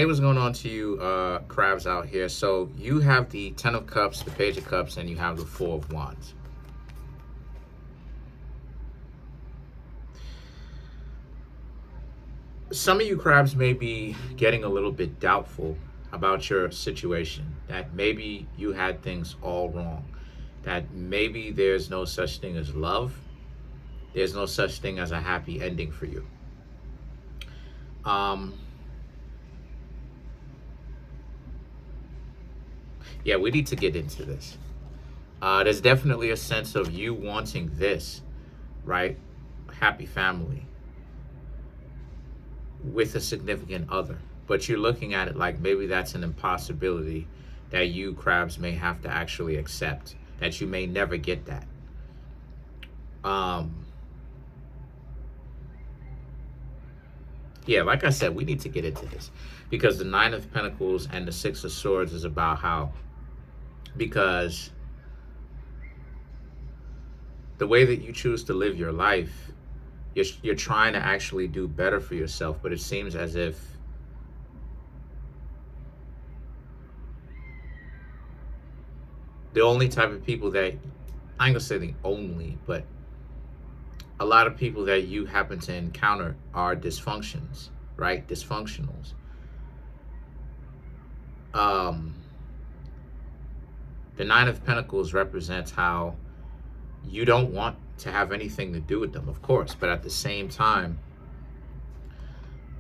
Hey, what's going on to you, crabs out here? So you have the Ten of Cups, the Page of Cups, and you have the Four of Wands. Some of you crabs may be getting a little bit doubtful about your situation, that maybe you had things all wrong, that maybe there's no such thing as love, there's no such thing as a happy ending for you. Um, yeah, we need to get into this. There's definitely a sense of you wanting this, right? Happy family with a significant other, but you're looking at it like maybe that's an impossibility that you crabs may have to actually accept, that you may never get that. um yeah, like I said, we need to get into this because the Nine of Pentacles and the Six of Swords is about how, because the way that you choose to live your life, you're trying to actually do better for yourself, but it seems as if the only type of people that, I ain't gonna say the only, but a lot of people that you happen to encounter are dysfunctions, right? Dysfunctionals. Um, the Nine of Pentacles represents how you don't want to have anything to do with them, of course, but at the same time,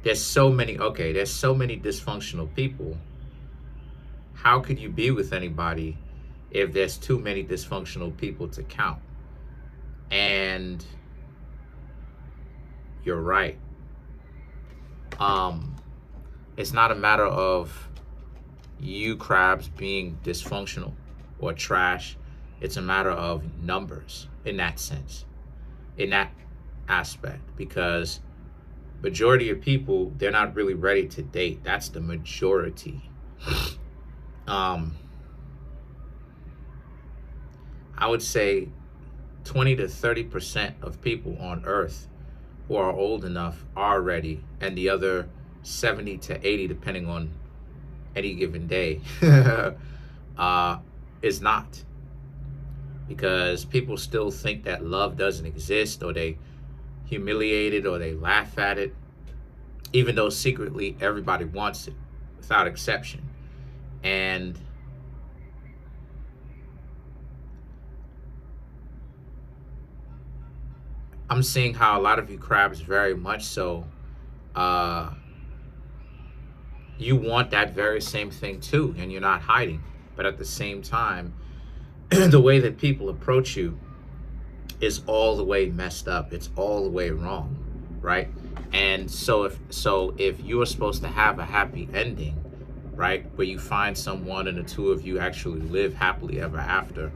there's so many dysfunctional people. How could you be with anybody if there's too many dysfunctional people to count? And you're right. It's not a matter of you crabs being dysfunctional or trash. It's a matter of numbers in that sense, in that aspect, because majority of people, they're not really ready to date. That's the majority. I would say 20 to 30% of people on earth who are old enough are ready, and the other 70 to 80, depending on any given day, is not. Because people still think that love doesn't exist, or they humiliate it, or they laugh at it, even though secretly everybody wants it, without exception. And I'm seeing how a lot of you crabs, very much so, you want that very same thing too, and you're not hiding. But at the same time, the way that people approach you is all the way messed up. It's all the way wrong, right? And so if you are supposed to have a happy ending, right, where you find someone and the two of you actually live happily ever after,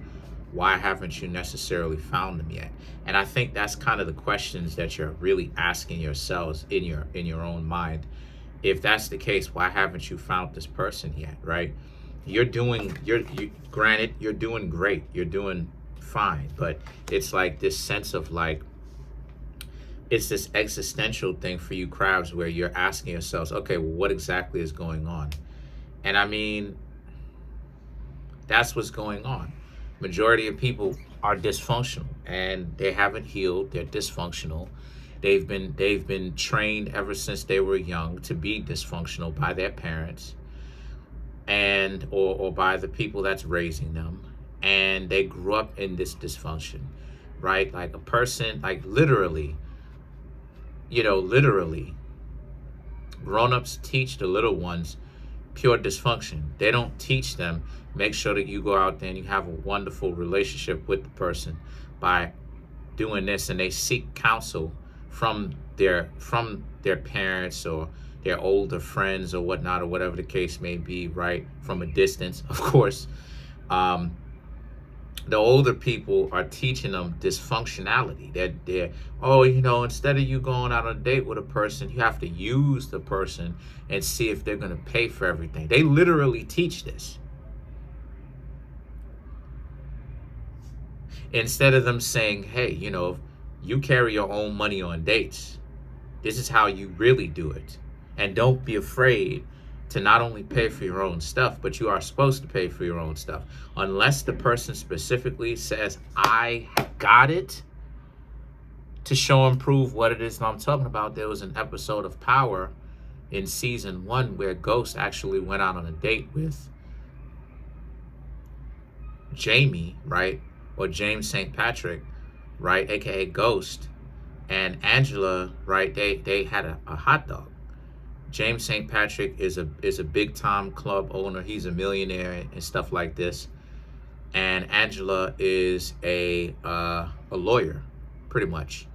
why haven't you necessarily found them yet? And I think that's kind of the questions that you're really asking yourselves in your own mind. If that's the case, why haven't you found this person yet, right? Granted, you're doing great, you're doing fine, but it's like this sense of like, it's this existential thing for you crabs where you're asking yourselves, okay, well, what exactly is going on? And I mean, that's what's going on. Majority of people are dysfunctional and they haven't healed. They're dysfunctional. They've been trained ever since they were young to be dysfunctional by their parents and or by the people that's raising them. And they grew up in this dysfunction, right? Like a person, like literally, literally, grown-ups teach the little ones pure dysfunction. They don't teach them, make sure that you go out there and you have a wonderful relationship with the person by doing this, and they seek counsel from their parents or their older friends or whatnot, or whatever the case may be, right? From a distance, of course. The older people are teaching them dysfunctionality. Instead of you going out on a date with a person, you have to use the person and see if they're going to pay for everything. They literally teach this. Instead of them saying, hey, you carry your own money on dates. This is how you really do it. And don't be afraid to not only pay for your own stuff, but you are supposed to pay for your own stuff. Unless the person specifically says, I got it, to show and prove what it is that I'm talking about. There was an episode of Power in season 1 where Ghost actually went out on a date with Jamie, right? Or James St. Patrick, right? AKA Ghost. And Angela, right? They had a hot dog. James St. Patrick is a big time club owner. He's a millionaire and stuff like this. And Angela is a lawyer, pretty much.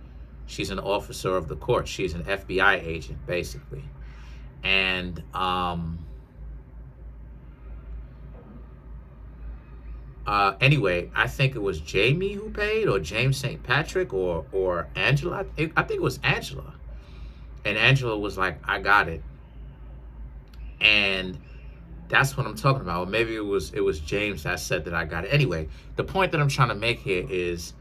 She's an officer of the court. She's an FBI agent, basically. And anyway, I think it was Jamie who paid, or James St. Patrick, or Angela. I think it was Angela. And Angela was like, I got it. And that's what I'm talking about. Or maybe it was James that said that I got it. Anyway, the point that I'm trying to make here is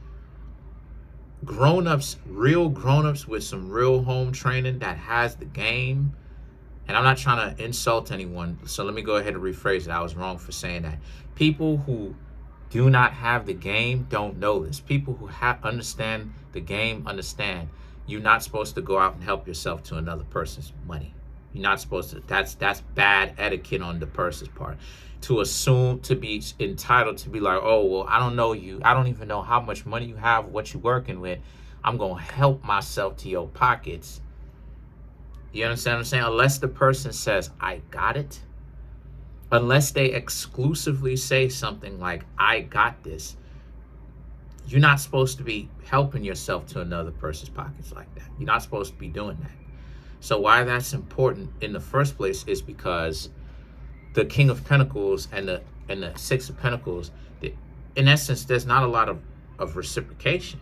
grown-ups, real grown-ups with some real home training that has the game. And I'm not trying to insult anyone, so let me go ahead and rephrase it. I was wrong for saying that. People who do not have the game don't know this. People who understand the game understand you're not supposed to go out and help yourself to another person's money. You're not supposed to. That's bad etiquette on the person's part. To assume, to be entitled to be like, oh, well, I don't know you. I don't even know how much money you have, what you're working with. I'm going to help myself to your pockets. You understand what I'm saying? Unless the person says, I got it. Unless they exclusively say something like, I got this. You're not supposed to be helping yourself to another person's pockets like that. You're not supposed to be doing that. So why that's important in the first place is because the King of Pentacles and the Six of Pentacles, in essence, there's not a lot of reciprocation.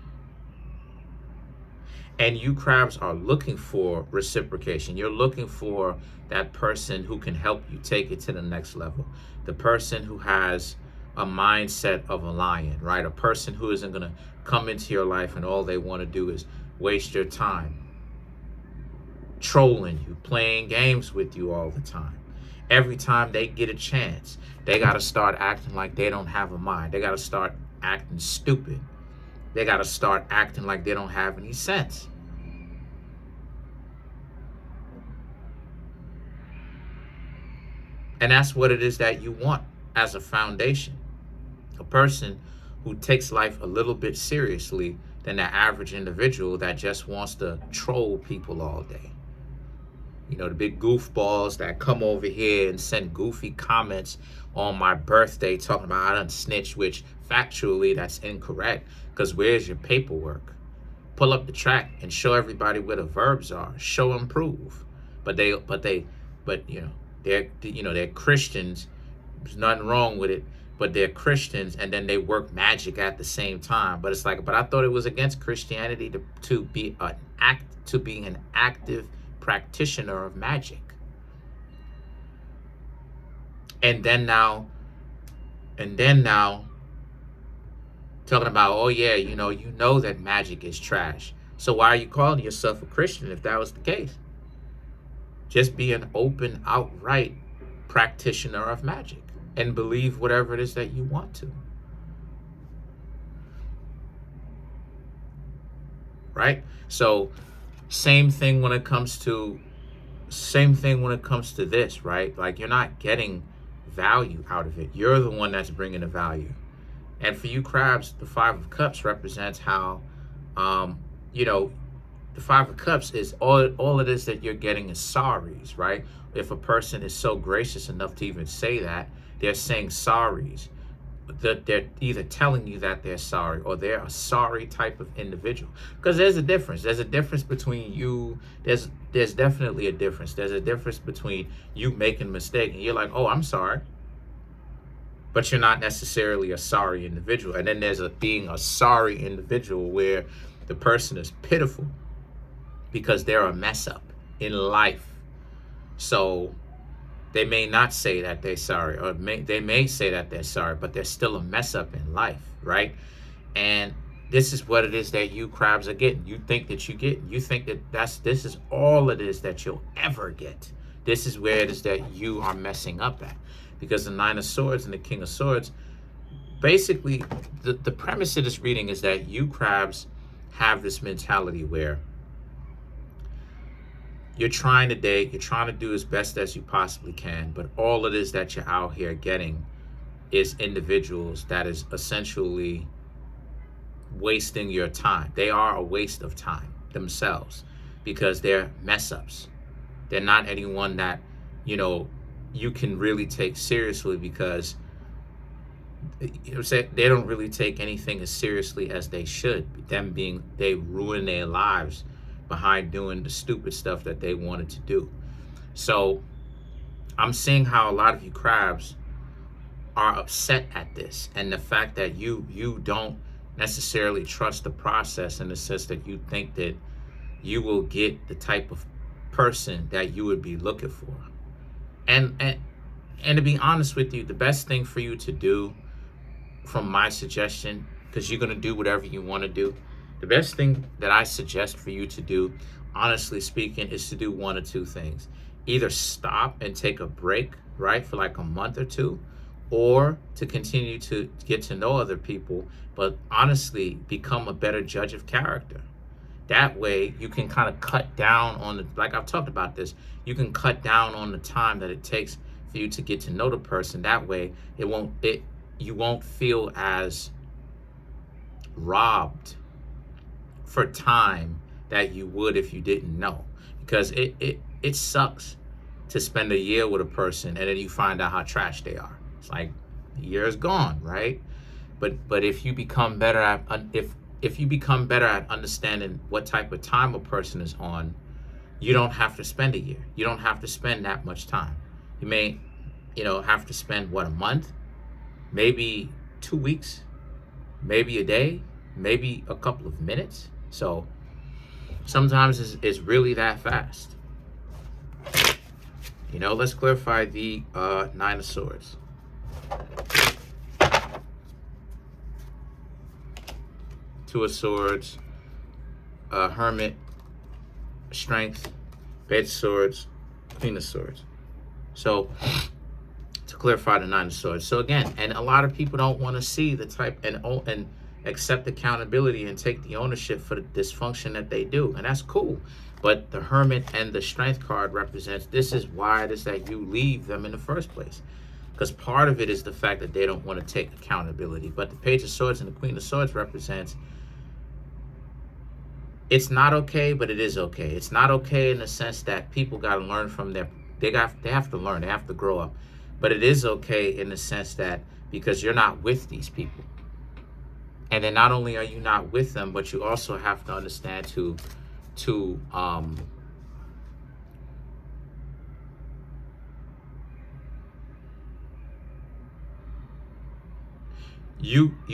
And you crabs are looking for reciprocation. You're looking for that person who can help you take it to the next level. The person who has a mindset of a lion, right? A person who isn't going to come into your life and all they want to do is waste your time, trolling you, playing games with you all the time. Every time they get a chance, they got to start acting like they don't have a mind. They got to start acting stupid. They got to start acting like they don't have any sense. And that's what it is that you want as a foundation. A person who takes life a little bit seriously than the average individual that just wants to troll people all day. You know, the big goofballs that come over here and send goofy comments on my birthday talking about I done snitched, which factually that's incorrect, because where's your paperwork? Pull up the track and show everybody where the verbs are. Show and prove. But you know, they're Christians. There's nothing wrong with it, but they're Christians and then they work magic at the same time. But it's like, but I thought it was against Christianity to be an active practitioner of magic. And then now talking about, oh yeah, you know that magic is trash. So why are you calling yourself a Christian if that was the case? Just be an open, outright practitioner of magic and believe whatever it is that you want to. Right? So same thing when it comes to this, right? Like you're not getting value out of it. You're the one that's bringing the value. And for you crabs, the Five of Cups represents how, the Five of Cups is all it is that you're getting is sorries, right? If a person is so gracious enough to even say that, they're saying sorries. That they're either telling you that they're sorry or they're a sorry type of individual. Because there's a difference. There's a difference between you. There's definitely a difference. There's a difference between you making a mistake and you're like, oh, I'm sorry. But you're not necessarily a sorry individual. And then there's being a sorry individual where the person is pitiful because they're a mess up in life. So they may not say that they're sorry, or they may say that they're sorry, but they're still a mess up in life, right? And this is what it is that you crabs are getting. You think that you think that this is all it is that you'll ever get. This is where it is that you are messing up at. Because the Nine of Swords and the King of Swords, basically, the premise of this reading is that you crabs have this mentality where you're trying to date, you're trying to do as best as you possibly can, but all it is that you're out here getting is individuals that is essentially wasting your time. They are a waste of time themselves because they're mess ups. They're not anyone that, you know, you can really take seriously, because they don't really take anything as seriously as they should. Them being, they ruin their lives behind doing the stupid stuff that they wanted to do. So I'm seeing how a lot of you crabs are upset at this, and the fact that you don't necessarily trust the process, in the sense that you think that you will get the type of person that you would be looking for. And to be honest with you, the best thing for you to do, from my suggestion, because you're going to do whatever you want to do, the best thing that I suggest for you to do, honestly speaking, is to do one or two things. Either stop and take a break, right, for like a month or two, or to continue to get to know other people, but honestly become a better judge of character. That way you can kind of cut down on the, like I've talked about this, you can cut down on the time that it takes for you to get to know the person. That way you won't feel as robbed for time that you would if you didn't know. Because it sucks to spend a year with a person and then you find out how trash they are. It's like the year is gone, right? But if you become better at if you become better at understanding what type of time a person is on, you don't have to spend a year. You don't have to spend that much time. You may, have to spend a month, maybe 2 weeks, maybe a day, maybe a couple of minutes. So sometimes it's really that fast. Let's clarify the Nine of Swords. Two of Swords, Hermit, Strength, Page of Swords, Queen of Swords. So to clarify the Nine of Swords. So again, and a lot of people don't want to see the type and accept accountability and take the ownership for the dysfunction that they do, and that's cool. But the Hermit and the Strength card represents, this is why it is that you leave them in the first place. Because part of it is the fact that they don't want to take accountability. But the Page of Swords and the Queen of Swords represents, it's not okay, but it is okay. It's not okay in the sense that people got to learn from they have to learn, they have to grow up. But it is okay in the sense that, because you're not with these people. And then not only are you not with them, but you also have to understand you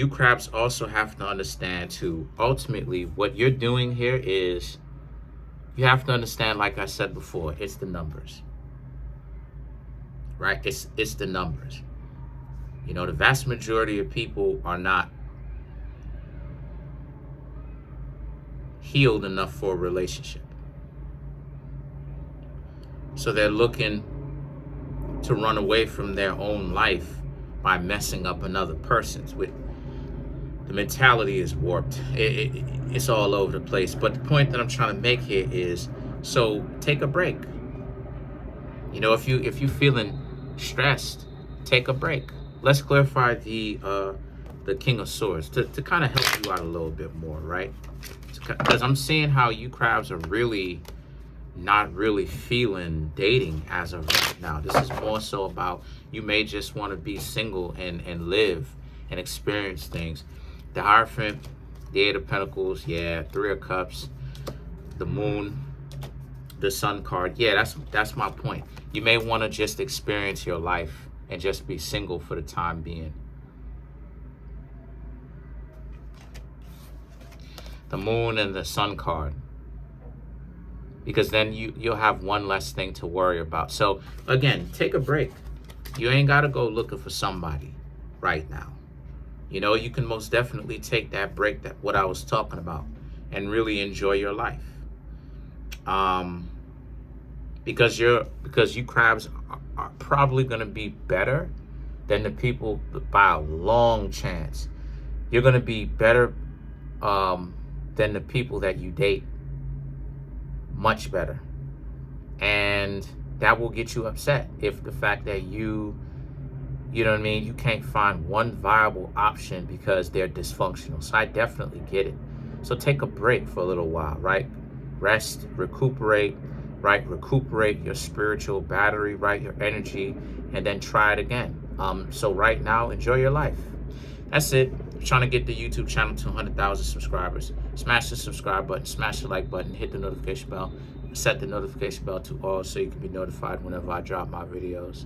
crabs also have to understand to ultimately what you're doing here is, you have to understand, like I said before, it's the numbers, right? It's the numbers. The vast majority of people are not healed enough for a relationship. So they're looking to run away from their own life by messing up another person's. With the mentality is warped. It's all over the place. But the point that I'm trying to make here is, so take a break. If you're feeling stressed, take a break. Let's clarify the King of Swords to kind of help you out a little bit more, right? Because I'm seeing how you crabs are really not really feeling dating as of right now. This is more so about, you may just want to be single and live and experience things. The Hierophant, the Eight of Pentacles, yeah, Three of Cups, the Moon, the Sun card. Yeah, that's my point. You may want to just experience your life and just be single for the time being. The Moon and the Sun card, because then you'll have one less thing to worry about. So again, take a break. You ain't got to go looking for somebody right now. You can most definitely take that break, that what I was talking about, and really enjoy your life. because you crabs are probably going to be better than the people by a long chance. You're going to be better than the people that you date, much better. And that will get you upset if the fact that you know what I mean, you can't find one viable option because they're dysfunctional. So I definitely get it. So take a break for a little while, right? Rest, recuperate, right? Recuperate your spiritual battery, right? Your energy, and then try it again. So right now, enjoy your life. That's it. I'm trying to get the YouTube channel to 100,000 subscribers. Smash the subscribe button, smash the like button, hit the notification bell, set the notification bell to all so you can be notified whenever I drop my videos.